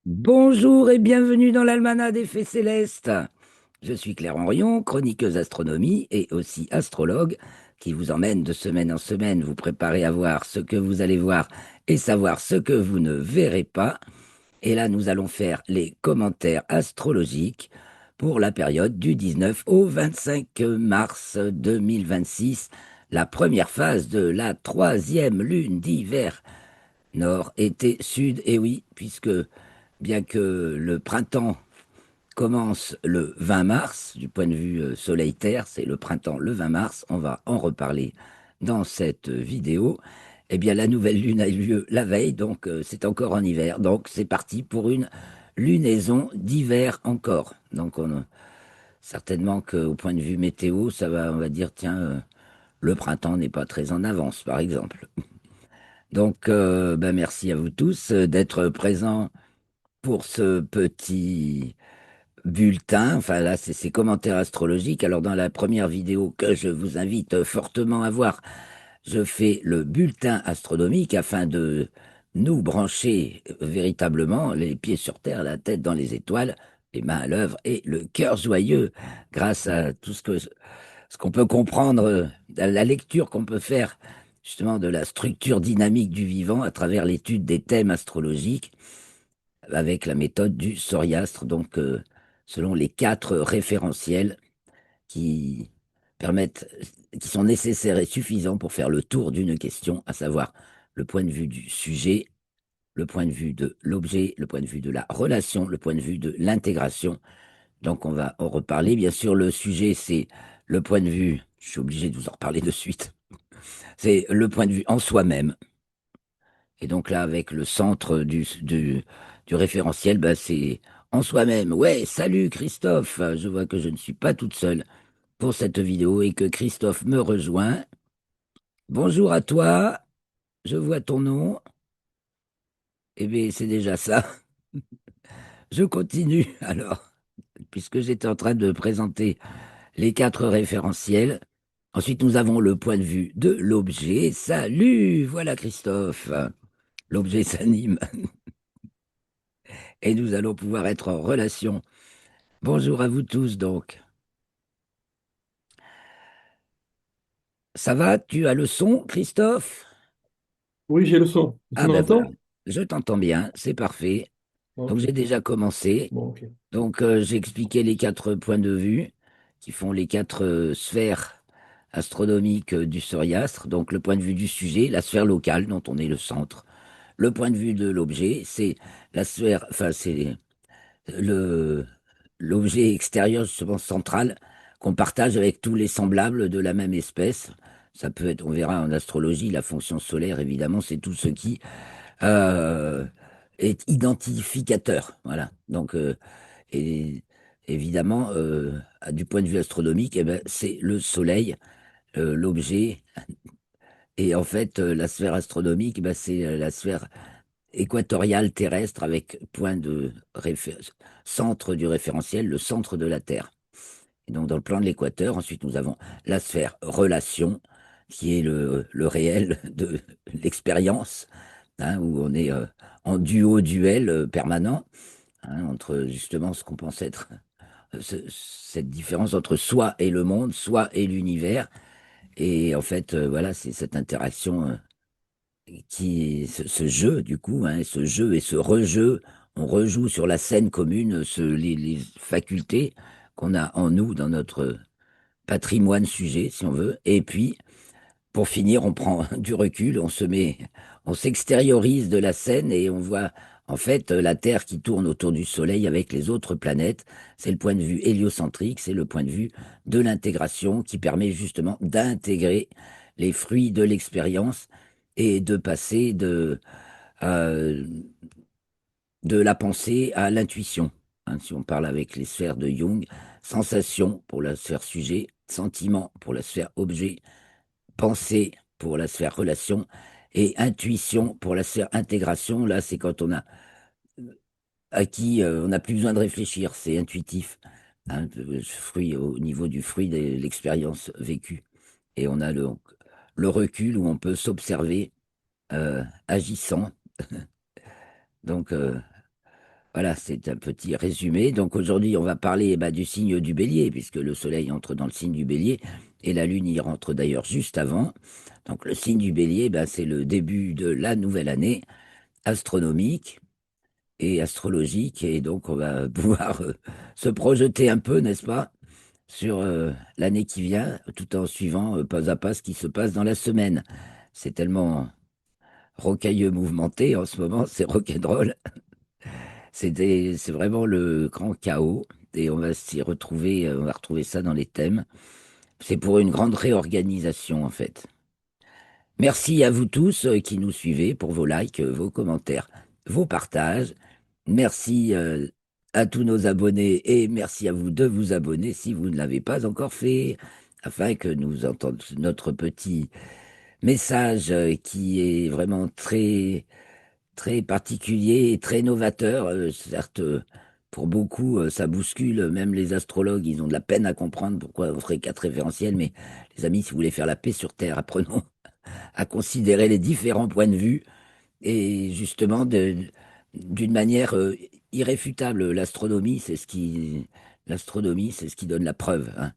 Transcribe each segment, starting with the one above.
Bonjour et bienvenue dans l'Almanach des Fées Célestes. Je suis Claire Henrion, chroniqueuse astronomie et aussi astrologue, qui vous emmène de semaine en semaine vous préparer à voir ce que vous allez voir et savoir ce que vous ne verrez pas. Et là, nous allons faire les commentaires astrologiques pour la période du 19 au 25 mars 2026, la première phase de la troisième lune d'hiver. Nord, été, sud, et oui, puisque bien que le printemps commence le 20 mars, du point de vue soleil-terre, c'est le printemps le 20 mars, on va en reparler dans cette vidéo. Eh bien, la nouvelle lune a eu lieu la veille, donc c'est encore en hiver. Donc, c'est parti pour une lunaison d'hiver encore. Donc, certainement qu'au point de vue météo, ça va, on va dire, tiens, le printemps n'est pas très en avance, par exemple. Donc, ben, merci à vous tous d'être présents pour ce petit bulletin. Enfin, là, c'est ces commentaires astrologiques. Alors, dans la première vidéo que je vous invite fortement à voir, je fais le bulletin astronomique afin de nous brancher véritablement les pieds sur terre, la tête dans les étoiles, les mains à l'œuvre et le cœur joyeux grâce à tout ce qu'on peut comprendre, la lecture qu'on peut faire justement de la structure dynamique du vivant à travers l'étude des thèmes astrologiques avec la méthode du Soriastre, donc selon les quatre référentiels qui permettent, qui sont nécessaires et suffisants pour faire le tour d'une question, à savoir le point de vue du sujet, le point de vue de l'objet, le point de vue de la relation, le point de vue de l'intégration. Donc on va en reparler. Bien sûr, le sujet, c'est le point de vue, je suis obligé de vous en reparler de suite, c'est le point de vue en soi-même. Et donc là, avec le centre du référentiel, bah, c'est en soi-même. Ouais, salut Christophe, je vois que je ne suis pas toute seule pour cette vidéo et que Christophe me rejoint. Bonjour à toi, je vois ton nom. Eh bien, c'est déjà ça. Je continue alors, puisque j'étais en train de présenter les quatre référentiels. Ensuite, nous avons le point de vue de l'objet. Salut, voilà Christophe. L'objet s'anime et nous allons pouvoir être en relation. Bonjour à vous tous donc. Ça va? Tu as le son, Christophe? Oui, j'ai le son. Tu Ah ben voilà, m'entends? je t'entends bien, c'est parfait. Donc Ok. j'ai déjà commencé. Bon, ok. Donc j'ai expliqué les quatre points de vue qui font les quatre sphères astronomiques du Soriastre. Donc le point de vue du sujet, la sphère locale dont on est le centre. Le point de vue de l'objet, c'est la sphère, enfin c'est le l'objet extérieur justement central qu'on partage avec tous les semblables de la même espèce. Ça peut être, on verra en astrologie, la fonction solaire, évidemment, c'est tout ce qui euh, est identificateur. Voilà. Donc, et, évidemment, du point de vue astronomique, eh ben, c'est le Soleil, l'objet. Et en fait, la sphère astronomique, ben, c'est la sphère équatoriale terrestre avec point de centre du référentiel, le centre de la Terre. Et donc, dans le plan de l'équateur, ensuite, nous avons la sphère relation, qui est le réel de l'expérience, hein, où on est en duo-duel permanent, hein, entre justement ce qu'on pense être cette différence entre soi et le monde, soi et l'univers. Et en fait, voilà, c'est cette interaction ce jeu, du coup, hein, ce jeu et ce rejeu, on rejoue sur la scène commune les facultés qu'on a en nous, dans notre patrimoine sujet, si on veut. Et puis, pour finir, on prend du recul, on s'extériorise de la scène et on voit en fait la Terre qui tourne autour du Soleil avec les autres planètes. C'est le point de vue héliocentrique, c'est le point de vue de l'intégration qui permet justement d'intégrer les fruits de l'expérience et de passer euh, de la pensée à l'intuition. Hein, si on parle avec les sphères de Jung, sensation pour la sphère sujet, sentiment pour la sphère objet, pensée pour la sphère relation et intuition pour la sphère intégration. Là, c'est quand on a acquis, on n'a plus besoin de réfléchir, c'est intuitif. Hein, fruit, au niveau du fruit de l'expérience vécue. Et on a le recul où on peut s'observer agissant. Donc, Voilà, c'est un petit résumé. Donc aujourd'hui, on va parler du signe du Bélier, puisque le Soleil entre dans le signe du Bélier et la Lune y rentre d'ailleurs juste avant. Donc le signe du Bélier, c'est le début de la nouvelle année astronomique et astrologique, et donc on va pouvoir se projeter un peu, n'est-ce pas, sur l'année qui vient, tout en suivant pas à pas ce qui se passe dans la semaine. C'est tellement rocailleux, mouvementé en ce moment, c'est rock'n'roll. C'est vraiment le grand chaos et on va s'y retrouver, on va retrouver ça dans les thèmes. C'est pour une grande réorganisation en fait. Merci à vous tous qui nous suivez pour vos likes, vos commentaires, vos partages. Merci à tous nos abonnés et merci à vous de vous abonner si vous ne l'avez pas encore fait, afin que nous entendions notre petit message qui est vraiment très particulier et très novateur. Certes, pour beaucoup, ça bouscule. Même les astrologues, ils ont de la peine à comprendre pourquoi on ferait quatre référentiels. Mais les amis, si vous voulez faire la paix sur Terre, apprenons à considérer les différents points de vue et justement d'une manière irréfutable. L'astronomie, c'est ce qui donne la preuve, hein.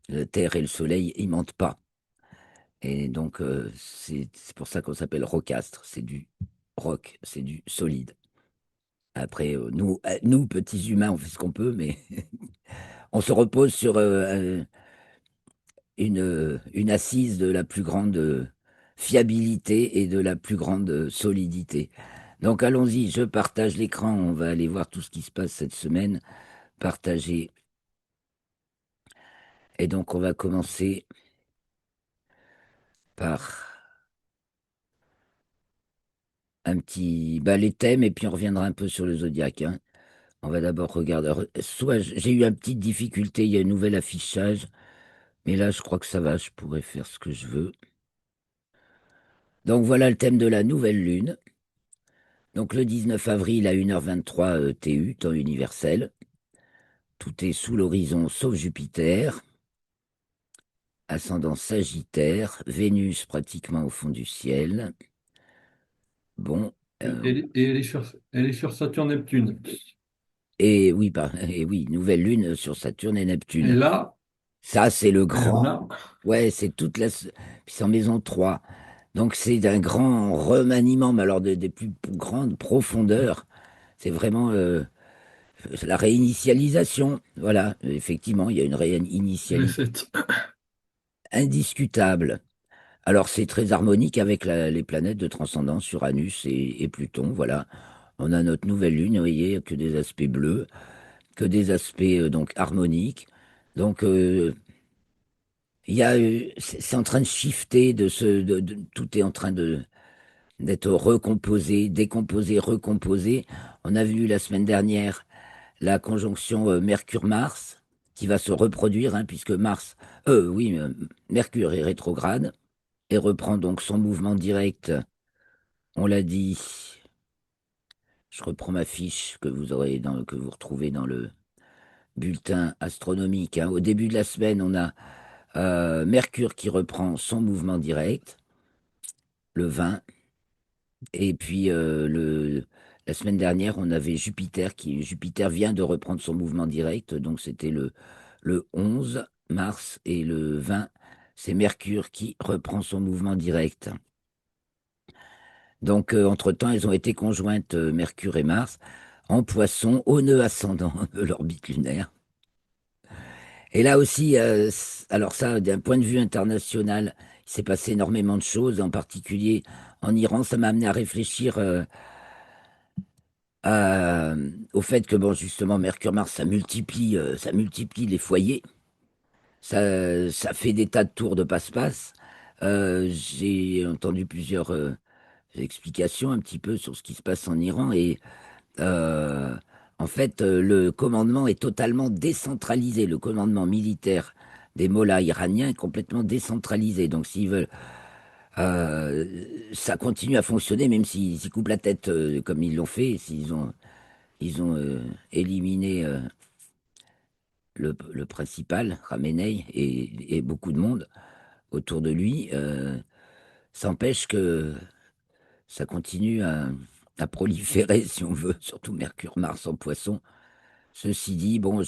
La Terre et le Soleil, ils mentent pas. Et donc, c'est pour ça qu'on s'appelle rockastre. C'est du rock, c'est du solide. Après, nous, petits humains, on fait ce qu'on peut, mais on se repose sur une assise de la plus grande fiabilité et de la plus grande solidité. Donc allons-y, je partage l'écran, on va aller voir tout ce qui se passe cette semaine. Partager. Et donc on va commencer par les thèmes et puis on reviendra un peu sur le zodiaque, hein. On va d'abord regarder. Soit j'ai eu une petite difficulté, il y a un nouvel affichage. Mais là, je crois que ça va, je pourrais faire ce que je veux. Donc voilà le thème de la nouvelle lune. Donc le 19 avril à 1h23 TU, temps universel. Tout est sous l'horizon sauf Jupiter, ascendant Sagittaire, Vénus pratiquement au fond du ciel. Bon, euh, Et elle est sur Saturne-Neptune. et oui, nouvelle lune sur Saturne et Et Neptune. là, Ça, c'est le on grand. a, Ouais, c'est toute la. Puis c'est en maison 3. Donc c'est d'un grand remaniement, mais alors des plus grandes profondeurs. C'est vraiment la réinitialisation. Voilà, effectivement, il y a une réinitialisation G7. indiscutable. Alors c'est très harmonique avec les planètes de transcendance, Uranus et Pluton. Voilà, on a notre nouvelle lune, vous voyez, que des aspects bleus, que des aspects donc harmoniques. Donc il y a, c'est en train de shifter, tout est en train d'être recomposé, décomposé, recomposé. On a vu la semaine dernière la conjonction Mercure-Mars qui va se reproduire, hein, puisque Mercure est rétrograde et reprend donc son mouvement direct. On l'a dit. Je reprends ma fiche que vous retrouvez dans le bulletin astronomique, hein. Au début de la semaine, on a Mercure qui reprend son mouvement direct, le 20. Et puis la semaine dernière, on avait Jupiter vient de reprendre son mouvement direct, donc c'était le 11 mars et le 20, c'est Mercure qui reprend son mouvement direct. Donc entre-temps, elles ont été conjointes, Mercure et Mars, en Poisson, au nœud ascendant de l'orbite lunaire. Et là aussi, alors ça, d'un point de vue international, il s'est passé énormément de choses, en particulier en Iran. Ça m'a amené à réfléchir au fait que, bon, justement, Mercure-Mars, ça multiplie les foyers. Ça fait des tas de tours de passe-passe. J'ai entendu plusieurs explications un petit peu sur ce qui se passe en Iran et euh, en fait, le commandement est totalement décentralisé. Le commandement militaire des mollahs iraniens est complètement décentralisé. Donc, s'ils veulent, ça continue à fonctionner, même s'ils coupent la tête comme ils l'ont fait, ils ont éliminé le principal, Khamenei, et beaucoup de monde autour de lui. Ça empêche que ça continue. à proliférer, si on veut, surtout Mercure, Mars en Poisson. Ceci dit, bon,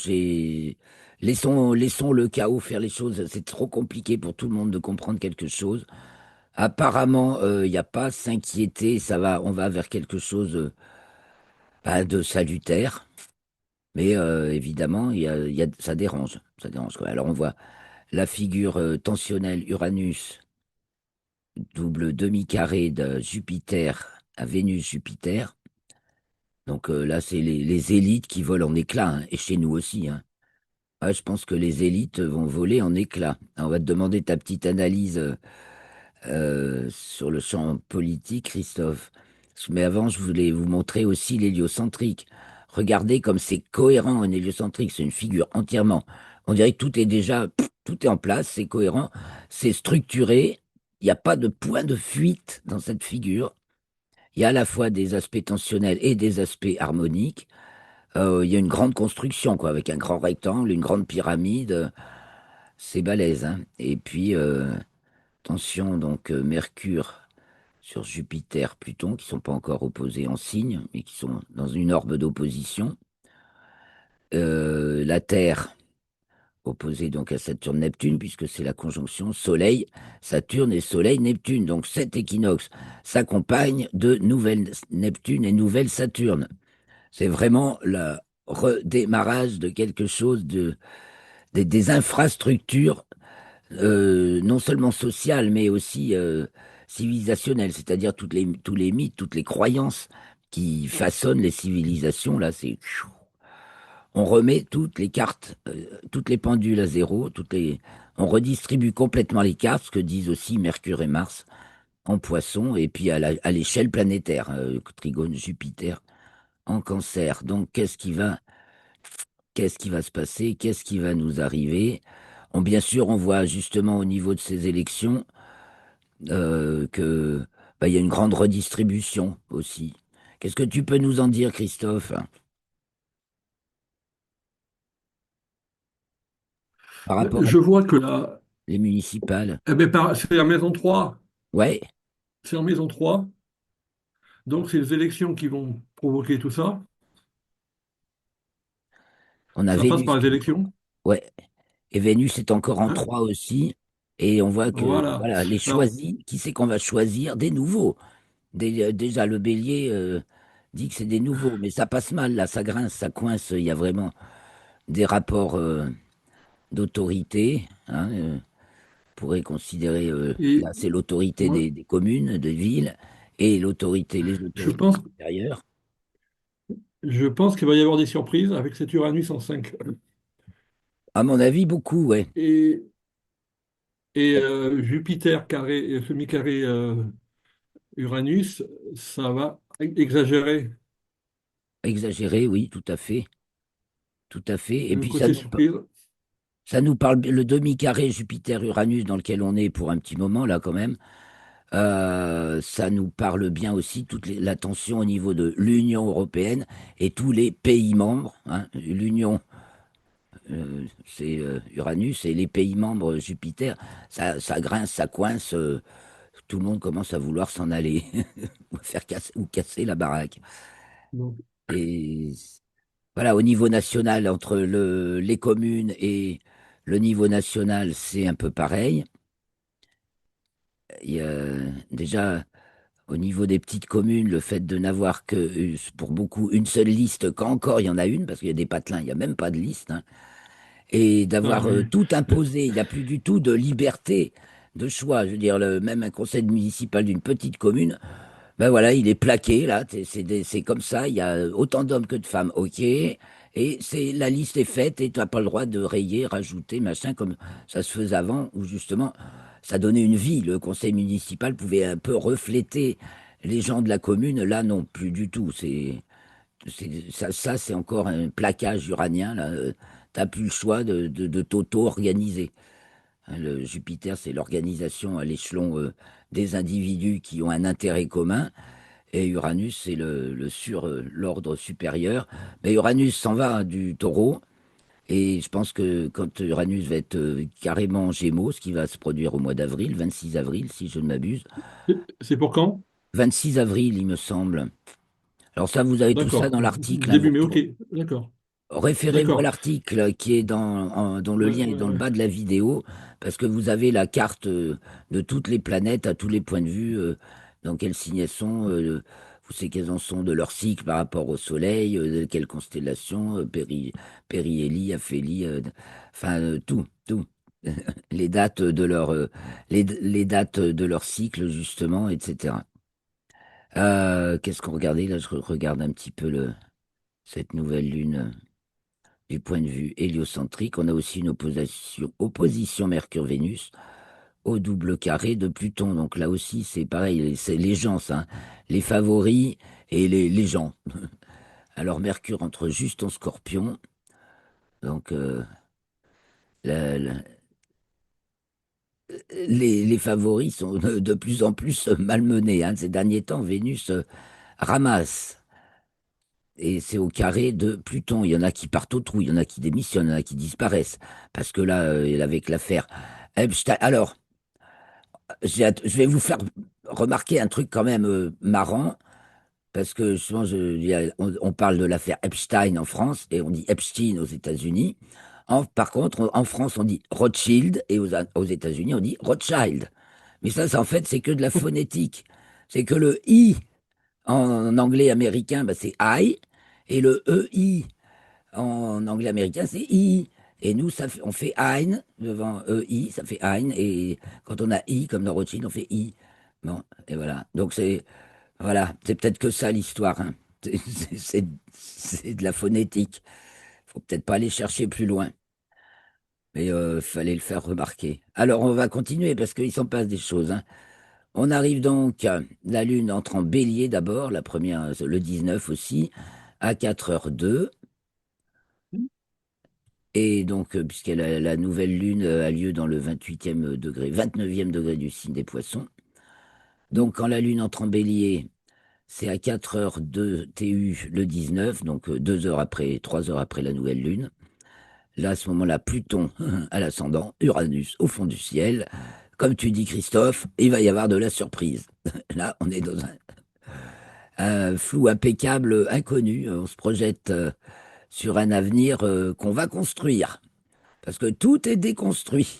laissons le chaos faire les choses. C'est trop compliqué pour tout le monde de comprendre quelque chose. Apparemment, il n'y a pas à s'inquiéter. On va vers quelque chose de salutaire. Mais évidemment, ça dérange. Ça dérange, quoi. Alors on voit la figure tensionnelle Uranus, double demi-carré de Jupiter à Vénus-Jupiter. Donc là, c'est les élites qui volent en éclats, hein, et chez nous aussi, hein. Ouais, je pense que les élites vont voler en éclats. On va te demander ta petite analyse sur le champ politique, Christophe. Mais avant, je voulais vous montrer aussi l'héliocentrique. Regardez comme c'est cohérent un héliocentrique. C'est une figure entièrement. On dirait que tout est déjà, tout est en place, c'est cohérent, c'est structuré. Il n'y a pas de point de fuite dans cette figure. Il y a à la fois des aspects tensionnels et des aspects harmoniques. Il y a une grande construction, quoi, avec un grand rectangle, une grande pyramide. C'est balèze, hein. Et puis, attention, donc Mercure sur Jupiter, Pluton, qui sont pas encore opposés en signe, mais qui sont dans une orbe d'opposition. La Terre opposée donc à Saturne, Neptune, puisque c'est la conjonction Soleil, Saturne et Soleil, Neptune. Donc cet équinoxe s'accompagne de nouvelles Neptune et nouvelles Saturne. C'est vraiment le redémarrage de quelque chose des infrastructures, non seulement sociales, mais aussi civilisationnelles, c'est-à-dire tous les mythes, toutes les croyances qui façonnent les civilisations. Là, on remet toutes les cartes, toutes les pendules à zéro, on redistribue complètement les cartes, ce que disent aussi Mercure et Mars en Poisson, et puis à l'échelle planétaire, Trigone Jupiter en Cancer. Donc, qu'est-ce qui va se passer? Qu'est-ce qui va nous arriver? Bien sûr, on voit justement au niveau de ces élections que il y a une grande redistribution aussi. Qu'est-ce que tu peux nous en dire, Christophe, par rapport à Je vois que là, les municipales? c'est la maison 3. Ouais, C'est en maison 3. Donc, c'est les élections qui vont provoquer tout ça. on a Ça passe Vénus par les qui est encore. élections. Ouais, et Vénus est encore en Hein? 3 aussi. Et on voit que, Voilà. voilà, les Alors, choisis, qui c'est qu'on va choisir? Des nouveaux. Déjà, le bélier dit que c'est des nouveaux, mais ça passe mal, là, ça grince, ça coince. Il y a vraiment des rapports d'autorité, hein, pourrait considérer, là, et c'est l'autorité moi, des communes, des villes, et les je autorités pense, supérieures. je pense qu'il va y avoir des surprises avec cet Uranus en 5. À mon avis, beaucoup, ouais. Et, Jupiter carré, semi-carré Uranus, ça va exagérer Exagéré, oui, tout à fait, tout à fait. Et le puis côté surprise. ça nous parle, le demi-carré Jupiter-Uranus dans lequel on est pour un petit moment, là, quand même. Ça nous parle bien aussi la tension au niveau de l'Union européenne et tous les pays membres, hein. L'Union, c'est Uranus, et les pays membres Jupiter, ça grince, ça coince. Tout le monde commence à vouloir s'en aller ou casser la baraque. Donc, Et voilà, au niveau national, entre les communes et le niveau national, c'est un peu pareil. Il y a déjà au niveau des petites communes, le fait de n'avoir que, pour beaucoup, une seule liste, quand encore il y en a une, parce qu'il y a des patelins, il n'y a même pas de liste, hein, et ah d'avoir oui. tout imposé, il n'y a plus du tout de liberté de choix. Je veux dire, même un conseil municipal d'une petite commune, ben voilà, il est plaqué, là, c'est comme ça, il y a autant d'hommes que de femmes, ok, et la liste est faite, et tu n'as pas le droit de rayer, rajouter, machin, comme ça se faisait avant, où justement, ça donnait une vie, le conseil municipal pouvait un peu refléter les gens de la commune, là non, plus du tout, ça c'est encore un plaquage uranien, là, t'as plus le choix de t'auto-organiser. Hein, le Jupiter, c'est l'organisation à l'échelon des individus qui ont un intérêt commun. Et Uranus, c'est l'ordre supérieur. Mais Uranus s'en va, hein, du Taureau. Et je pense que quand Uranus va être carrément en Gémeaux, ce qui va se produire au mois d'avril, 26 avril, si je ne m'abuse. C'est pour quand? 26 avril, il me semble. Alors ça, vous avez tout ça D'accord. dans l'article, hein, Début mai, ok. D'accord. référez-vous à D'accord. l'article qui est dont le Ouais, lien est ouais, dans le ouais. bas de la vidéo, parce que vous avez la carte de toutes les planètes à tous les points de vue, dans quel signe elles sont, vous savez qu'elles en sont de leur cycle par rapport au Soleil, de quelle constellation, Périhélie, Aphélie, enfin tout, tout. Les dates de les dates de leur cycle, justement, etc. Qu'est-ce qu'on regardait? Là, je regarde un petit peu cette nouvelle lune. Du point de vue héliocentrique, on a aussi une opposition Mercure-Vénus au double carré de Pluton. Donc là aussi, c'est pareil, c'est les gens, ça, hein. Les favoris et les gens. Alors Mercure entre juste en Scorpion, donc la- la- les favoris sont de plus en plus malmenés, hein. Ces derniers temps, Vénus ramasse. Et c'est au carré de Pluton. Il y en a qui partent au trou, il y en a qui démissionnent, il y en a qui disparaissent. Parce que là, avec l'affaire Epstein. Alors, je vais vous faire remarquer un truc quand même marrant, parce que souvent, on parle de l'affaire Epstein en France et on dit Epstein aux États-Unis. Par contre, en France, on dit Rothschild et aux États-Unis, on dit Rothschild. Mais ça, en fait, c'est que de la phonétique. C'est que le I en anglais américain, bah, c'est I, et le EI en anglais américain, c'est I. Et nous, on fait Ein devant EI, ça fait Ein. Et quand on a I, comme dans Rothschild, on fait I. Bon, et voilà. Donc voilà, c'est peut-être que ça l'histoire, hein. C'est de la phonétique. Faut peut-être pas aller chercher plus loin. Mais fallait le faire remarquer. Alors, on va continuer parce qu'il s'en passe des choses, hein. On arrive donc, la Lune entre en Bélier d'abord, la première, le 19 aussi, à 4h02. Et donc, puisque la nouvelle lune a lieu dans le 28e degré, 29e degré du signe des Poissons. Donc, quand la lune entre en bélier, c'est à 4h02 TU le 19, donc 2 heures après, 3 heures après la nouvelle lune. Là, à ce moment-là, Pluton à l'ascendant, Uranus au fond du ciel. Comme tu dis, Christophe, il va y avoir de la surprise. Là, on est dans un flou impeccable, inconnu. On se projette sur un avenir qu'on va construire. Parce que tout est déconstruit.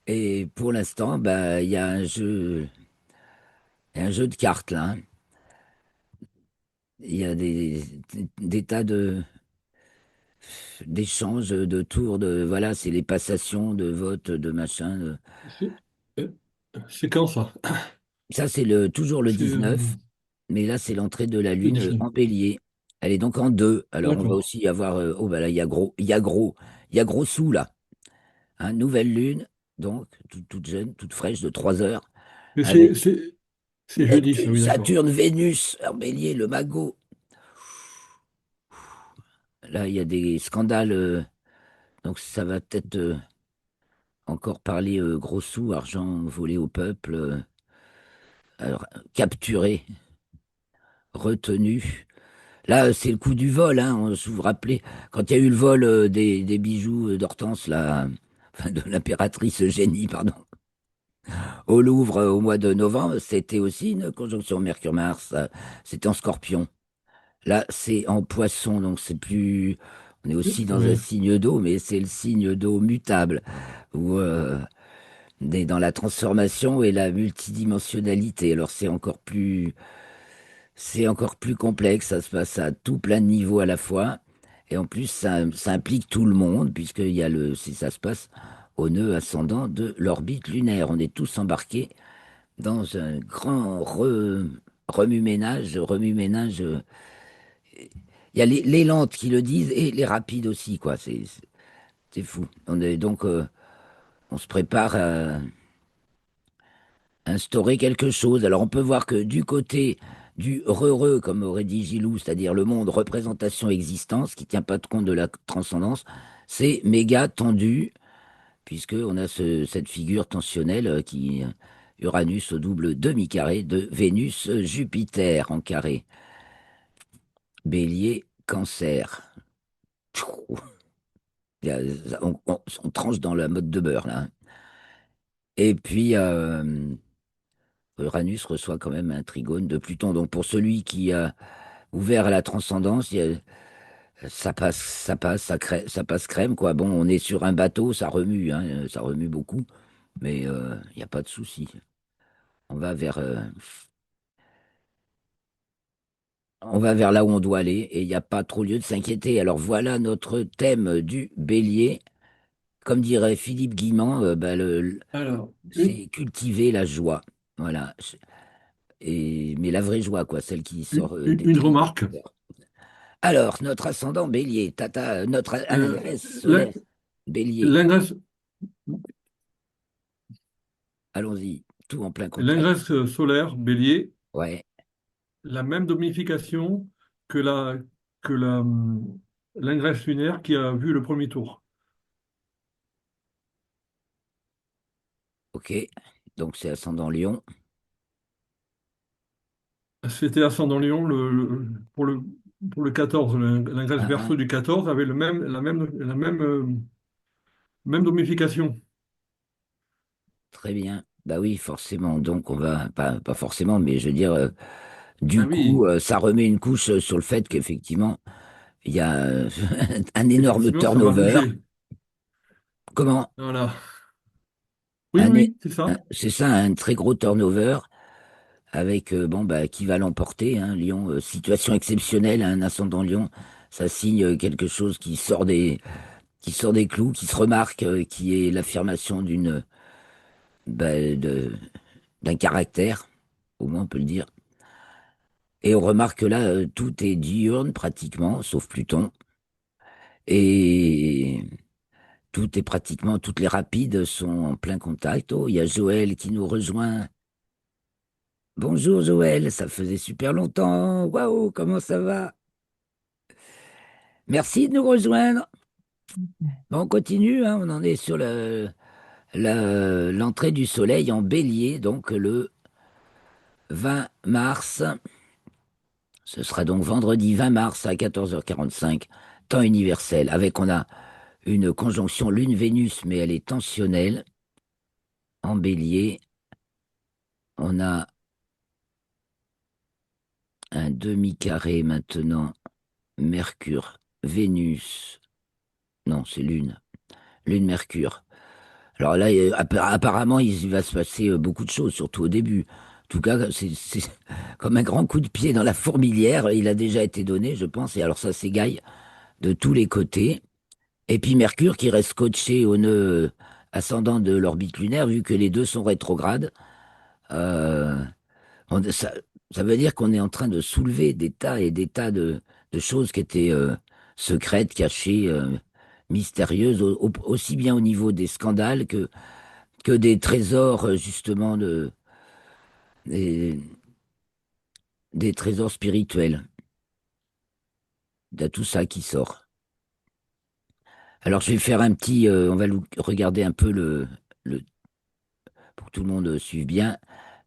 Et pour l'instant, bah, il y a un jeu de cartes là, hein. Il y a des tas d'échanges, de tours, voilà, c'est les passations de votes, de machin. C'est euh, c'est quand ça? Ça, c'est toujours le C'est 19, mais là, c'est l'entrée de la le Lune 19. en bélier. Elle est donc en deux. Alors, on va D'accord. aussi avoir, oh, bah là, il y a gros sous là. Hein, nouvelle Lune, donc, toute jeune, toute fraîche, de 3 heures, Mais avec c'est jeudi, ça, Neptune, oui, d'accord. Saturne, Vénus, en bélier, le magot. Là, il y a des scandales, donc ça va peut-être encore parler gros sous, argent volé au peuple, alors, capturé, retenu. Là, c'est le coup du vol, hein. Si vous vous rappelez, quand il y a eu le vol des bijoux d'Hortense, là, enfin, de l'impératrice Eugénie, pardon, au Louvre au mois de novembre, c'était aussi une conjonction Mercure-Mars, c'était en Scorpion. Là, c'est en Poisson, donc c'est plus. On est aussi dans un Oui. signe d'eau, mais c'est le signe d'eau mutable, où on est dans la transformation et la multidimensionnalité. Alors c'est encore plus complexe. Ça se passe à tout plein de niveaux à la fois, et en plus, ça implique tout le monde, puisqu'il y a si ça se passe au nœud ascendant de l'orbite lunaire. On est tous embarqués dans un grand remue-ménage. Il y a les lentes qui le disent et les rapides aussi, quoi. C'est fou. On se prépare à instaurer quelque chose. Alors, on peut voir que du côté du heureux, comme aurait dit Gilou, c'est-à-dire le monde représentation existence, qui tient pas de compte de la transcendance, c'est méga tendu, puisque on a cette figure tensionnelle Uranus au double demi-carré de Vénus, Jupiter en carré. Bélier, Cancer. On tranche dans la mode de beurre, là, hein. Et puis, Uranus reçoit quand même un trigone de Pluton. Donc pour celui qui a ouvert à la transcendance, ça passe crème, quoi. Bon, on est sur un bateau, ça remue, hein, ça remue beaucoup, mais il n'y a pas de souci. On va vers, euh, on va vers là où on doit aller et il n'y a pas trop lieu de s'inquiéter. Alors voilà notre thème du bélier. Comme dirait Philippe Guimand, Alors, c'est cultiver la joie. Voilà. Mais la vraie joie, quoi, celle qui sort une des remarque. cœurs. Alors, notre ascendant bélier, notre Euh, adresse l'in- solaire bélier. L'ingresse Allons-y, tout en plein contact. l'ingresse solaire, bélier, Ouais, la même domification que l'ingresse lunaire qui a vu le premier tour. ok. Donc c'est ascendant Lion. C'était ascendant Lion pour le 14. L'ingresse Ah, verso ah, du 14 avait même domification. très bien. Bah oui, forcément. Donc on va, pas forcément, mais je veux dire, du Ah coup, oui, ça remet une couche sur le fait qu'effectivement, il y a un énorme effectivement, ça va turnover. bouger. Comment? Voilà. Oui, oui, c'est ça. C'est ça, un très gros turnover avec bon bah qui va l'emporter, hein, Lyon, situation exceptionnelle, un ascendant Lyon, ça signe quelque chose qui sort des clous, qui se remarque, qui est l'affirmation d'un caractère, au moins on peut le dire. Et on remarque que là, tout est diurne pratiquement, sauf Pluton, et toutes les rapides sont en plein contact. Oh, il y a Joël qui nous rejoint. Bonjour Joël, ça faisait super longtemps. Waouh, comment ça va? Merci de nous rejoindre. Bon, on continue, hein, on en est sur l'entrée du soleil en bélier, donc le 20 mars. Ce sera donc vendredi 20 mars à 14h45, temps universel, avec on a une conjonction Lune-Vénus, mais elle est tensionnelle en bélier. On a un demi-carré maintenant, Mercure-Vénus. Non, c'est Lune. Lune-Mercure. Alors là, apparemment, il va se passer beaucoup de choses, surtout au début. En tout cas, c'est comme un grand coup de pied dans la fourmilière. Il a déjà été donné, je pense, et alors ça s'égaye de tous les côtés. Et puis Mercure qui reste scotché au nœud ascendant de l'orbite lunaire, vu que les deux sont rétrogrades. Euh, on- ça, ça veut dire qu'on est en train de soulever des tas et des tas de choses qui étaient secrètes, cachées, mystérieuses, aussi bien au niveau des scandales que des trésors, justement, des, des trésors spirituels. Il y a tout ça qui sort. Alors, je vais faire un petit, on va regarder un peu pour que tout le monde suive bien,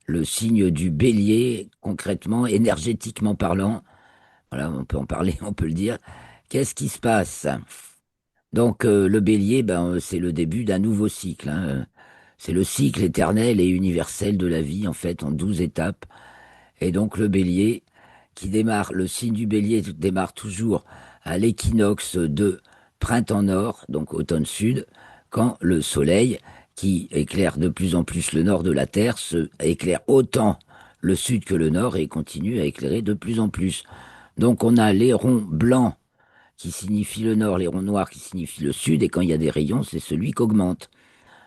le signe du bélier, concrètement, énergétiquement parlant. Voilà, on peut en parler, on peut le dire. Qu'est-ce qui se passe? Donc, le bélier, ben, c'est le début d'un nouveau cycle, hein. C'est le cycle éternel et universel de la vie, en fait, en 12 étapes. Et donc le bélier qui démarre, le signe du bélier démarre toujours à l'équinoxe de printemps nord, donc automne sud, quand le soleil, qui éclaire de plus en plus le nord de la Terre, éclaire autant le sud que le nord et continue à éclairer de plus en plus. Donc on a les ronds blancs qui signifient le nord, les ronds noirs qui signifient le sud, et quand il y a des rayons, c'est celui qui augmente.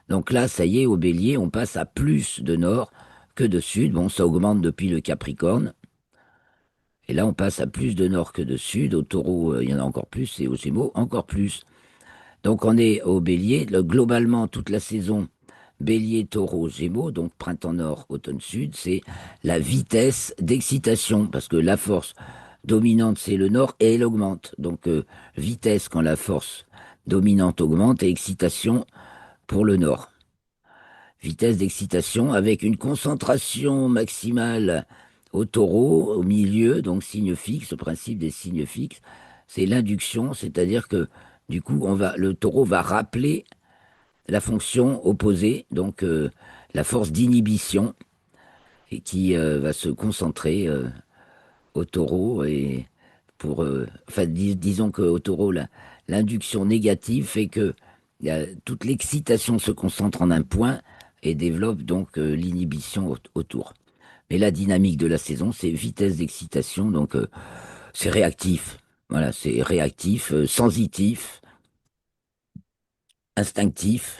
Donc là, ça y est, au bélier, on passe à plus de nord que de sud. Bon, ça augmente depuis le Capricorne. Et là, on passe à plus de nord que de sud. Au taureau, il y en a encore plus, et aux gémeaux, encore plus. Donc on est au bélier. Globalement, toute la saison, bélier, taureau, gémeaux, donc printemps nord, automne sud, c'est la vitesse d'excitation. Parce que la force dominante, c'est le nord, et elle augmente. Donc vitesse quand la force dominante augmente, et excitation pour le nord. Vitesse d'excitation avec une concentration maximale au taureau, au milieu, donc signe fixe, le principe des signes fixes, c'est l'induction, c'est-à-dire que du coup, le taureau va rappeler la fonction opposée, donc la force d'inhibition. et qui va se concentrer au taureau et enfin, disons qu'au taureau, l'induction négative fait que toute l'excitation se concentre en un point et développe donc l'inhibition autour. Mais la dynamique de la saison, c'est vitesse d'excitation, donc c'est réactif. Voilà, c'est réactif, sensitif, instinctif.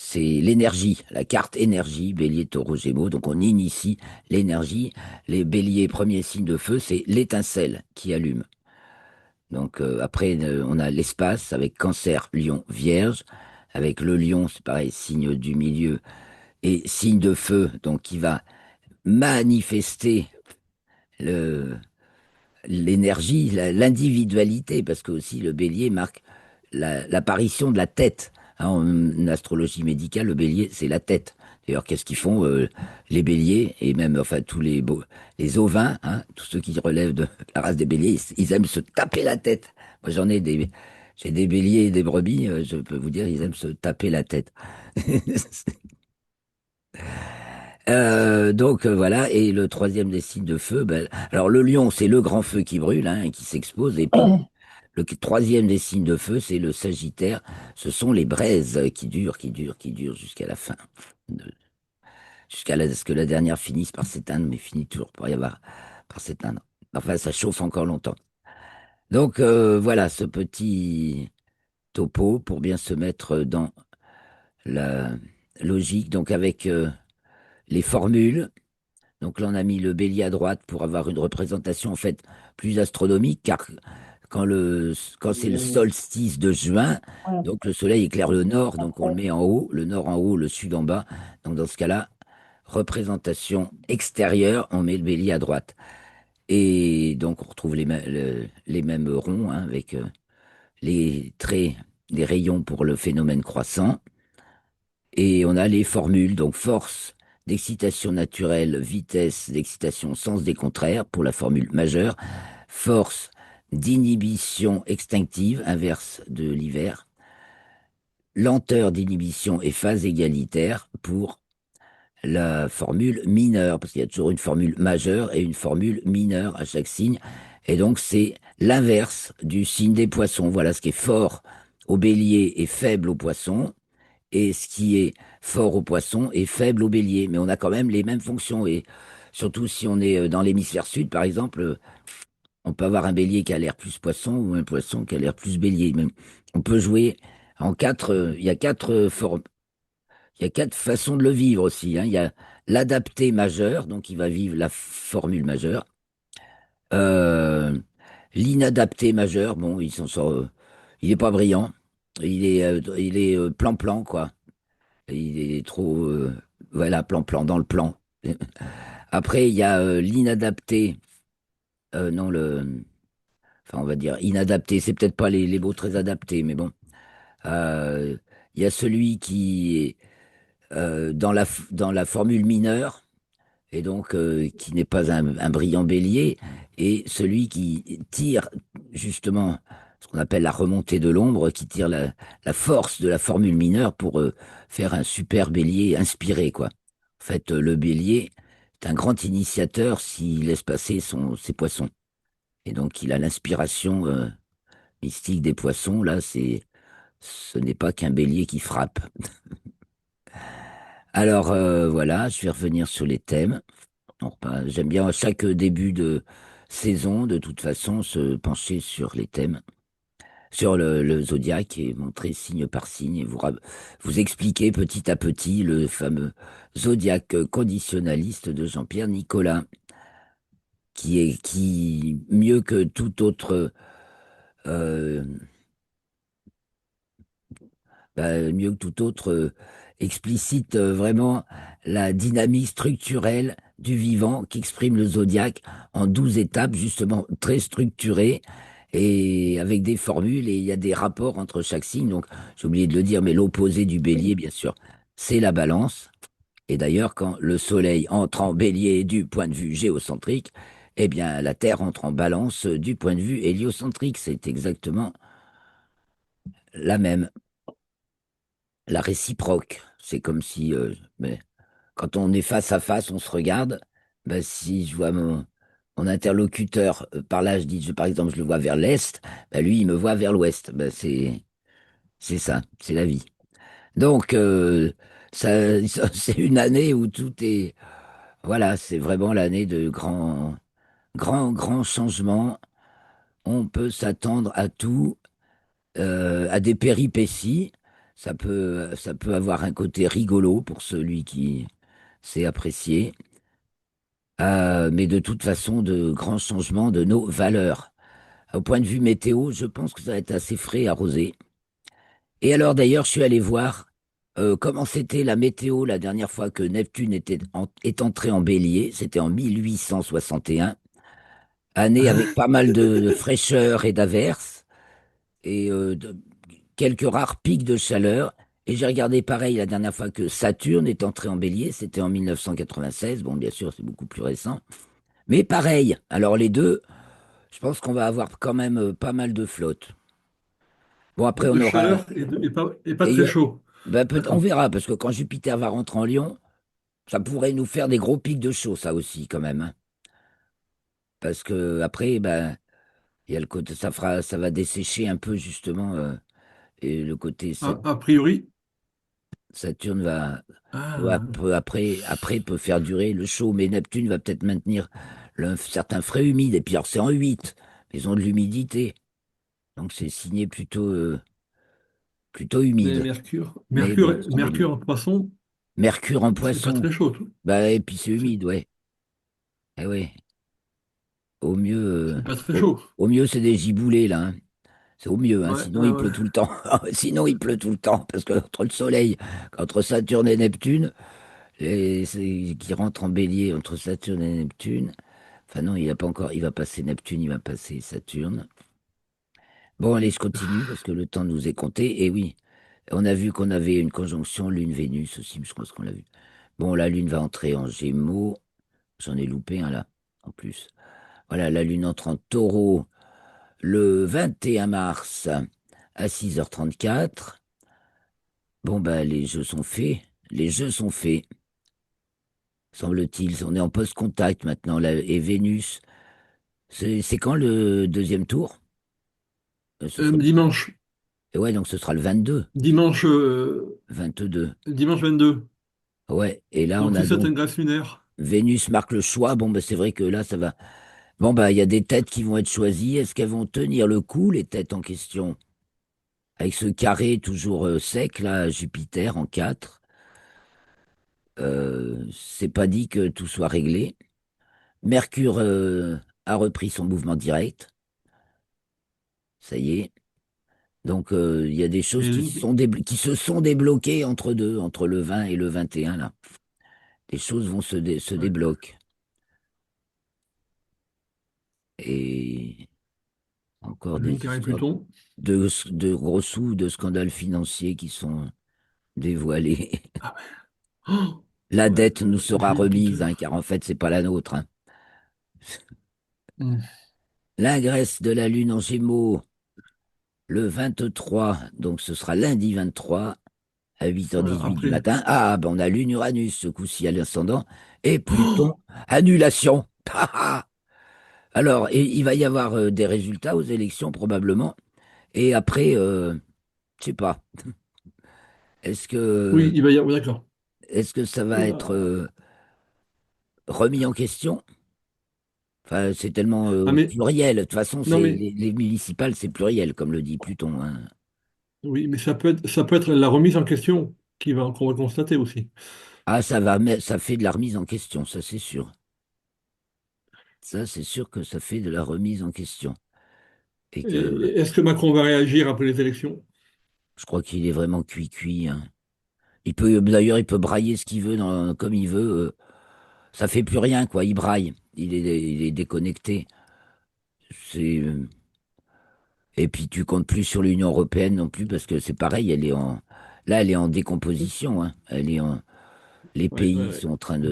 C'est l'énergie, la carte énergie, bélier, taureau, gémeaux. Donc on initie l'énergie. Les béliers, premier signe de feu, c'est l'étincelle qui allume. Donc après, on a l'espace avec cancer, lion, vierge. Avec le lion, c'est pareil, signe du milieu et signe de feu, donc qui va manifester le, l'énergie, l'individualité, parce que aussi le bélier marque l'apparition de la tête. Hein, en astrologie médicale, le bélier, c'est la tête. D'ailleurs, qu'est-ce qu'ils font les béliers et même enfin tous les ovins, hein, tous ceux qui relèvent de la race des béliers, ils aiment se taper la tête. Moi, j'ai des béliers et des brebis, je peux vous dire, ils aiment se taper la tête. Donc voilà, et le troisième des signes de feu, ben, alors le lion, c'est le grand feu qui brûle, hein, et qui s'expose, et puis le troisième des signes de feu, c'est le Sagittaire, ce sont les braises qui durent, qui durent, qui durent jusqu'à la fin, de- ce que la dernière finisse par s'éteindre, mais finit toujours par y avoir, par s'éteindre. Enfin, ça chauffe encore longtemps. Donc voilà, ce petit topo pour bien se mettre dans la logique, donc avec les formules. Donc là, on a mis le bélier à droite pour avoir une représentation en fait plus astronomique, car quand c'est le solstice de juin, donc le soleil éclaire le nord, donc on le met en haut, le nord en haut, le sud en bas. Donc dans ce cas-là, représentation extérieure, on met le bélier à droite. Et donc on retrouve les mêmes ronds hein, avec les traits, les rayons pour le phénomène croissant. Et on a les formules, donc force d'excitation naturelle, vitesse d'excitation, sens des contraires pour la formule majeure, force d'inhibition extinctive, inverse de l'hiver, lenteur d'inhibition et phase égalitaire pour la formule mineure, parce qu'il y a toujours une formule majeure et une formule mineure à chaque signe. Et donc c'est l'inverse du signe des poissons. Voilà ce qui est fort au bélier et faible au poisson et ce qui est fort au poisson est faible au bélier. Mais on a quand même les mêmes fonctions. Et surtout si on est dans l'hémisphère sud, par exemple, on peut avoir un bélier qui a l'air plus poisson ou un poisson qui a l'air plus bélier. Mais on peut jouer en quatre. Il y a quatre formes. Il y a quatre façons de le vivre aussi. Hein. Il y a l'adapté majeur, donc il va vivre la formule majeure. Euh, L'inadapté majeur, bon, il s'en sort. Il est pas brillant. Il est plan-plan, quoi. Il est trop, voilà, plan-plan, dans le plan. Après, il y a l'inadapté, non, enfin, on va dire inadapté, c'est peut-être pas les mots très adaptés, mais bon. Euh, il y a celui qui est dans la formule mineure, et donc qui n'est pas un brillant bélier, et celui qui tire justement ce qu'on appelle la remontée de l'ombre, qui tire la force de la formule mineure pour faire un super bélier inspiré, quoi. En fait, le bélier est un grand initiateur s'il laisse passer ses poissons. Et donc, il a l'inspiration mystique des poissons. Là, ce n'est pas qu'un bélier qui frappe. Alors, voilà, je vais revenir sur les thèmes. J'aime bien à chaque début de saison, de toute façon, se pencher sur les thèmes, sur le zodiaque et montrer signe par signe et vous expliquer petit à petit le fameux zodiaque conditionnaliste de Jean-Pierre Nicolas, qui, mieux que tout autre, euh, mieux que tout autre, explicite vraiment la dynamique structurelle du vivant qu'exprime le zodiaque en 12 étapes, justement très structurées et avec des formules, et il y a des rapports entre chaque signe. Donc, j'ai oublié de le dire, mais l'opposé du bélier, bien sûr, c'est la balance. Et d'ailleurs, quand le soleil entre en bélier du point de vue géocentrique, eh bien, la Terre entre en balance du point de vue héliocentrique. C'est exactement la même. La réciproque. C'est comme si, mais quand on est face à face, on se regarde. Ben, si je vois mon interlocuteur par là, par exemple, je le vois vers l'est, ben, lui, il me voit vers l'ouest. Ben, c'est ça, c'est la vie. Donc, c'est une année où tout est, voilà, c'est vraiment l'année de grands changements. On peut s'attendre à tout, à des péripéties. Ça peut avoir un côté rigolo pour celui qui sait apprécier. Mais de toute façon, de grands changements de nos valeurs. Au point de vue météo, je pense que ça va être assez frais, arrosé. Et alors, d'ailleurs, je suis allé voir comment c'était la météo la dernière fois que Neptune est entré en bélier. C'était en 1861, année avec pas mal de fraîcheur et d'averses, et quelques rares pics de chaleur. Et j'ai regardé pareil la dernière fois que Saturne est entré en bélier, c'était en 1996. Bon, bien sûr, c'est beaucoup plus récent. Mais pareil, alors les deux, je pense qu'on va avoir quand même pas mal de flotte. Bon, après, on De aura. chaleur et pas Et, très chaud. ben, on D'accord. verra, parce que quand Jupiter va rentrer en Lion, ça pourrait nous faire des gros pics de chaud, ça aussi, quand même, hein. Parce que après, ben, il y a le côté, ça va dessécher un peu, justement, et le côté A priori. Saturne Ah, après peut faire durer le chaud, mais Neptune va peut-être maintenir un certain frais humide. Et puis, alors, c'est en 8, ils ont de l'humidité. Donc, c'est signé plutôt mais humide. Mercure, Mais bon, ça vaut mieux. Mercure en poisson, Mercure en c'est pas poisson, très chaud, tout. bah, et puis c'est C'est humide, ouais. Eh ouais. Au mieux, c'est pas très chaud. au mieux c'est des giboulées, là, hein. C'est au mieux, hein. Ouais, Sinon, ouais, il ouais. pleut tout le temps. Sinon, il pleut tout le temps. Parce que entre le Soleil, entre Saturne et Neptune, qui rentre en bélier entre Saturne et Neptune. Enfin, non, il a pas encore. Il va passer Neptune, il va passer Saturne. Bon, allez, je continue parce que le temps nous est compté. Et oui, on a vu qu'on avait une conjonction Lune-Vénus aussi, je pense qu'on l'a vu. Bon, la Lune va entrer en Gémeaux. J'en ai loupé un là, en plus. Voilà, la Lune entre en Taureau le 21 mars à 6h34. Bon, bah, les jeux sont faits. Les jeux sont faits, semble-t-il. On est en post-contact maintenant. Et Vénus, c'est quand le deuxième tour? Ce sera... Dimanche, Ouais, donc ce sera le 22, dimanche, 22. dimanche 22. Ouais, et là, on Donc a c'est ça, donc une grâce lunaire. Vénus marque le choix. Bon, bah, c'est vrai que là, ça va. Bon, bah, il y a des têtes qui vont être choisies. Est-ce qu'elles vont tenir le coup, les têtes en question? Avec ce carré toujours sec, là, Jupiter en 4. C'est pas dit que tout soit réglé. Mercure a repris son mouvement direct, ça y est. Donc il y a des choses Et qui se sont débloquées entre deux, entre le 20 et le 21 là. Les choses vont se ouais. débloquer. Et encore des Lune carré histoires Pluton. de gros sous, de scandales financiers qui sont dévoilés. Ah ouais. Oh, La ouais, dette nous sera j'ai tout. remise, hein, car en fait, c'est pas la nôtre, hein. Hmm. L'ingresse de la Lune en Gémeaux le 23, donc ce sera lundi 23 à Voilà, 8h18 du après. matin. Ah, ben on a Lune Uranus, ce coup-ci à l'ascendant, et Pluton, Oh, annulation. Ah, ah. Alors, il va y avoir des résultats aux élections probablement, et après, je sais pas, est-ce oui, que, il va y avoir. D'accord. est-ce que ça va être Oula. remis en question? Enfin, c'est tellement Ah, mais. pluriel. De toute façon, Non, c'est mais. les municipales, c'est pluriel, comme le dit Pluton, hein. Oui, mais ça peut être la remise en question qu'on va constater aussi. Ah, ça va, mais ça fait de la remise en question, ça c'est sûr. Ça, c'est sûr que ça fait de la remise en question. Et que Est-ce que Macron va réagir après les élections? je crois qu'il est vraiment cuit, hein. Il peut, d'ailleurs, il peut brailler ce qu'il veut comme il veut. Ça fait plus rien, quoi. Il braille. Il est déconnecté. C'est, et puis, tu comptes plus sur l'Union européenne non plus parce que c'est pareil. Là, elle est en décomposition, hein. Les Ouais, ouais, pays ouais. sont en train de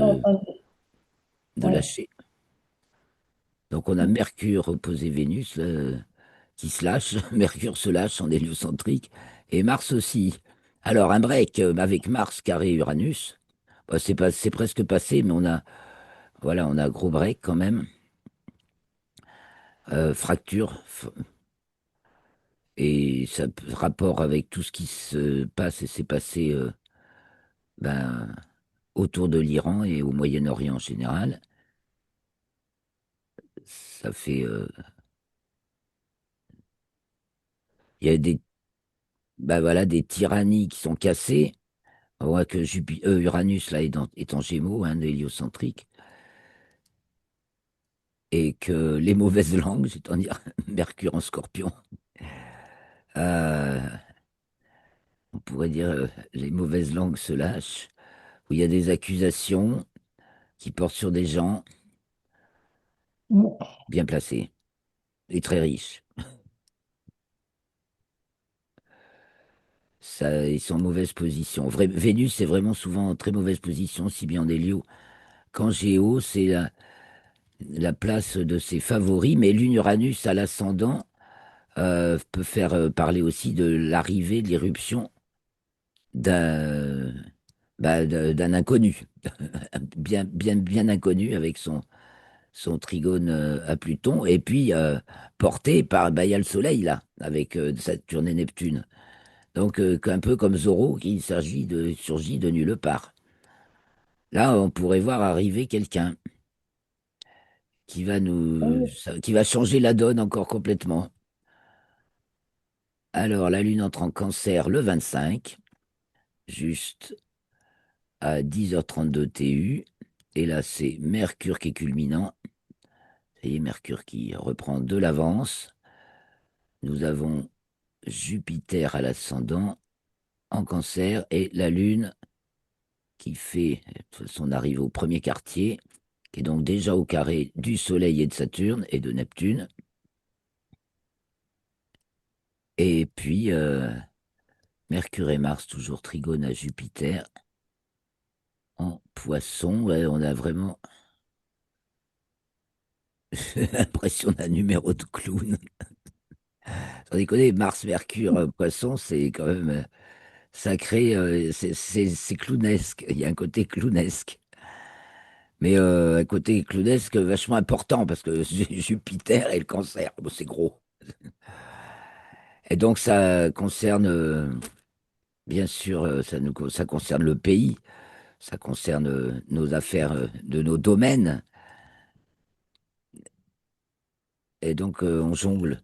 Ouais. lâcher. Donc, on a Mercure opposé Vénus, là, qui se lâche. Mercure se lâche en héliocentrique. Et Mars aussi. Alors, un break avec Mars carré Uranus. Bah, c'est presque passé, mais voilà, on a gros break quand même. Fracture. Et ça rapport avec tout ce qui se passe et s'est passé ben, autour de l'Iran et au Moyen-Orient en général. Ça fait. Il y a ben voilà, des tyrannies qui sont cassées. On voit que Uranus là, est en Gémeaux, hein, héliocentrique. Et que les mauvaises langues, c'est-à-dire Mercure en Scorpion, euh, on pourrait dire les mauvaises langues se lâchent, où il y a des accusations qui portent sur des gens bien placés et très riches. Ça, ils sont en mauvaise position. Vénus est vraiment souvent en très mauvaise position, si bien en Hélio qu'en Géo, c'est la place de ses favoris, mais l'Uranus à l'ascendant peut faire parler aussi de l'arrivée, de l'irruption d'un d'un inconnu, bien inconnu avec son trigone à Pluton, et puis porté par, bah, il y a le Soleil là, avec Saturne et Neptune. Donc un peu comme Zorro qui surgit de nulle part. Là, on pourrait voir arriver quelqu'un qui va changer la donne encore complètement. Alors, la Lune entre en Cancer le 25, juste à 10h32 TU. Et là, c'est Mercure qui est culminant. Ça y est, Mercure qui reprend de l'avance. Nous avons Jupiter à l'ascendant en Cancer et la Lune qui fait son arrivée au premier quartier, qui est donc déjà au carré du Soleil et de Saturne et de Neptune. Et puis, Mercure et Mars, toujours trigone à Jupiter en Poisson. Ouais, on a vraiment l'impression d'un numéro de clown. Sans déconner, Mars, Mercure, Poisson, c'est quand même sacré, c'est clownesque. Il y a un côté clownesque. Mais un côté clownesque vachement important parce que Jupiter et le Cancer, bon, c'est gros. Et donc ça concerne, bien sûr, ça concerne le pays, ça concerne nos affaires de nos domaines. Et donc on jongle.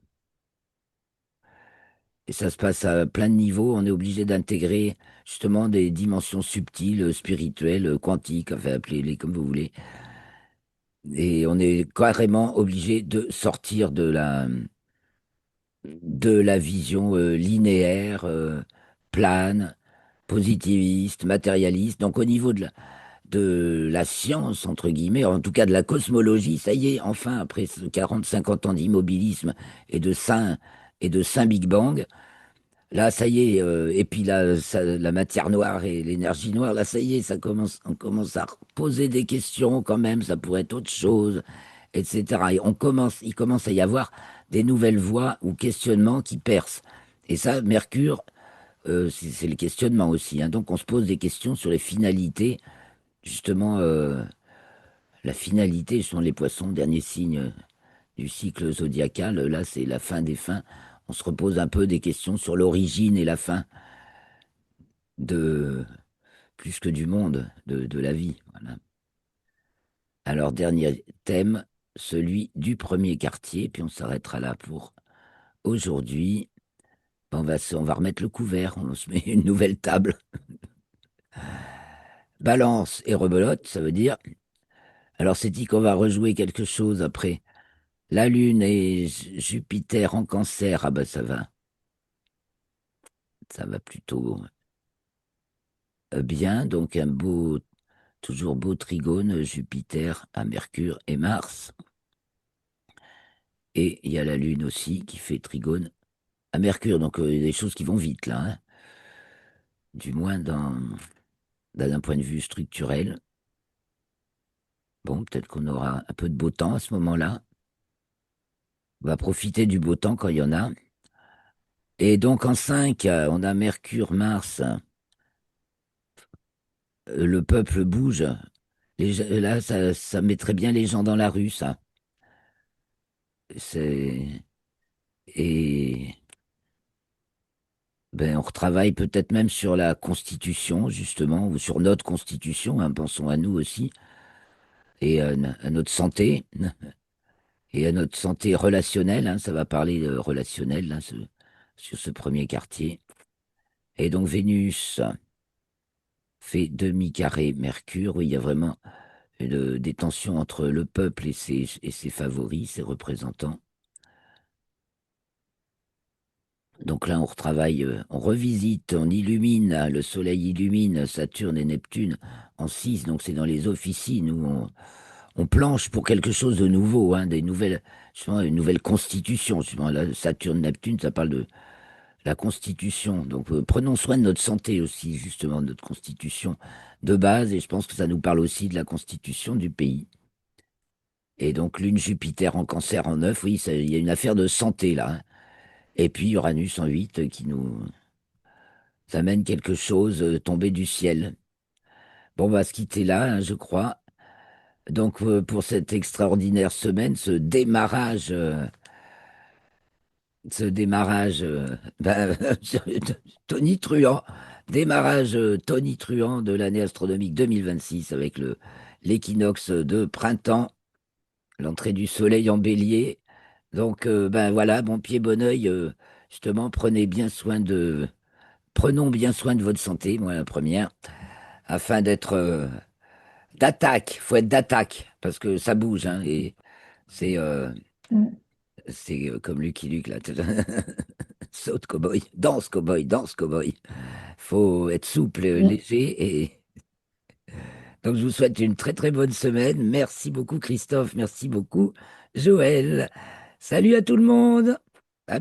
Et ça se passe à plein de niveaux. On est obligé d'intégrer justement des dimensions subtiles, spirituelles, quantiques, enfin appelez-les comme vous voulez. Et on est carrément obligé de sortir de la vision linéaire, plane, positiviste, matérialiste. Donc au niveau de la science, entre guillemets, en tout cas de la cosmologie, ça y est, enfin, après 40, 50 ans d'immobilisme et et de saint Big Bang, là, ça y est, et puis là, la matière noire et l'énergie noire, là, ça y est, on commence à poser des questions quand même, ça pourrait être autre chose, etc. Et il commence à y avoir des nouvelles voies ou questionnements qui percent. Et ça, Mercure, c'est le questionnement aussi, hein. Donc, on se pose des questions sur les finalités, justement, la finalité sont les poissons, dernier signe du cycle zodiacal. Là, c'est la fin des fins. On se repose un peu des questions sur l'origine et la fin de plus que du monde, de la vie. Voilà. Alors, dernier thème, celui du premier quartier, puis on s'arrêtera là pour aujourd'hui. On va remettre le couvert, on se met une nouvelle table. Balance et rebelote, ça veut dire. Alors, c'est dit qu'on va rejouer quelque chose après. La Lune et Jupiter en Cancer, ah bah ça va plutôt bien. Donc, toujours beau trigone, Jupiter à Mercure et Mars. Et il y a la Lune aussi qui fait trigone à Mercure. Donc, il y a des choses qui vont vite là, hein. Du moins d'un point de vue structurel. Bon, peut-être qu'on aura un peu de beau temps à ce moment-là. On va profiter du beau temps quand il y en a. Et donc, en 5, on a Mercure, Mars Le peuple bouge. Là, ça mettrait bien les gens dans la rue, ça. C'est et ben on retravaille peut-être même sur la Constitution, justement, ou sur notre Constitution, hein, pensons à nous aussi, et à notre santé, et à notre santé relationnelle, hein, ça va parler de relationnel, là, sur ce premier quartier. Et donc Vénus fait demi-carré Mercure, où il y a vraiment des tensions entre le peuple et ses favoris, ses représentants. Donc là, on retravaille, on revisite, on illumine, hein, le Soleil illumine Saturne et Neptune en 6, donc c'est dans les officines où on planche pour quelque chose de nouveau, hein, des nouvelles, justement, une nouvelle constitution. Justement, là, Saturne, Neptune, ça parle de la constitution. Donc prenons soin de notre santé aussi, justement, de notre constitution de base, et je pense que ça nous parle aussi de la constitution du pays. Et donc Lune, Jupiter en Cancer en 9, oui, il y a une affaire de santé là, hein. Et puis Uranus en 8 qui nous amène quelque chose tombé du ciel. Bon, on va se quitter là, hein, je crois. Donc, pour cette extraordinaire semaine, ben, tonitruant, démarrage tonitruant de l'année astronomique 2026 avec l'équinoxe de printemps, l'entrée du soleil en bélier. Donc, ben voilà, bon pied, bon oeil, justement, prenons bien soin de votre santé, moi la première, afin d'être d'attaque, faut être d'attaque, parce que ça bouge, hein, et c'est Mm. comme Lucky Luke, là. Saute cowboy, danse cowboy, danse cowboy. Faut être souple, Mm. léger, et donc je vous souhaite une très très bonne semaine. Merci beaucoup Christophe, merci beaucoup Joël. Salut à tout le monde.